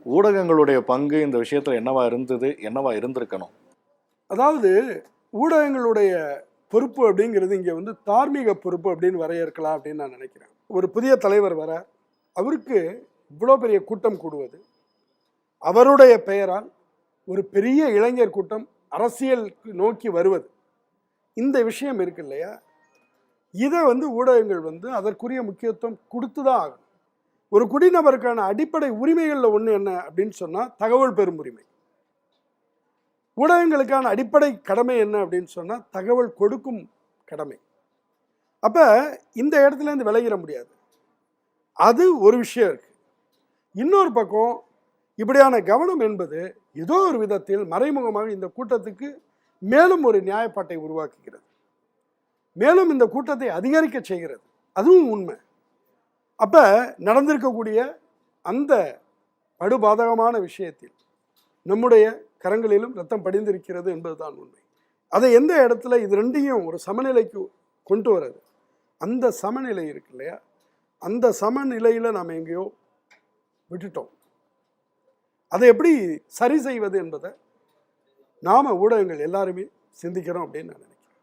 ஊடகங்களுடைய பங்கு இந்த விஷயத்தில் என்னவா இருந்தது, என்னவா இருந்திருக்கணும்? அதாவது ஊடகங்களுடைய பொறுப்பு அப்படிங்கிறது இங்கே வந்து தார்மீக பொறுப்பு அப்படின்னு வரையறுக்கலாம் அப்படின்னு நான் நினைக்கிறேன். ஒரு புதிய தலைவர் வர, அவருக்கு இவ்வளோ பெரிய கூட்டம் கூடுவது, அவருடைய பெயரால் ஒரு பெரிய இளைஞர் கூட்டம் அரசியல் நோக்கி வருவது, இந்த விஷயம் இருக்கு இல்லையா, இதை வந்து ஊடகங்கள் வந்து அதற்குரிய முக்கியத்துவம் கொடுத்து தான் ஆகும். ஒரு குடிநபருக்கான அடிப்படை உரிமைகளில் ஒன்று என்ன அப்படின்னு சொன்னால் தகவல் பெறும் உரிமை. ஊடகங்களுக்கான அடிப்படை கடமை என்ன அப்படின்னு சொன்னால் தகவல் கொடுக்கும் கடமை. அப்போ இந்த இடத்துலேருந்து விலகிட முடியாது. அது ஒரு விஷயம் இருக்கு. இன்னொரு பக்கம் இப்படியான கவனம் என்பது ஏதோ ஒரு விதத்தில் மறைமுகமாக இந்த கூட்டத்துக்கு மேலும் ஒரு நியாயப்பாட்டை உருவாக்குகிறது, மேலும் இந்த கூட்டத்தை அதிகரிக்க செய்கிறது. அதுவும் உண்மை. அப்போ நடந்திருக்கக்கூடிய அந்த படுபாதகமான விஷயத்தில் நம்முடைய கரங்களிலும் ரத்தம் படிந்திருக்கிறது என்பதுதான் உண்மை. அதை எந்த இடத்துல இது ரெண்டையும் ஒரு சமநிலைக்கு கொண்டு வர்றது, அந்த சமநிலை இருக்கு இல்லையா, அந்த சமநிலையில் நாம் எங்கேயோ விட்டுட்டோம். அதை எப்படி சரி செய்வது என்பதை நாம் ஊடகங்கள் எல்லாருமே சிந்திக்கிறோம் அப்படின்னு நான் நினைக்கிறேன்.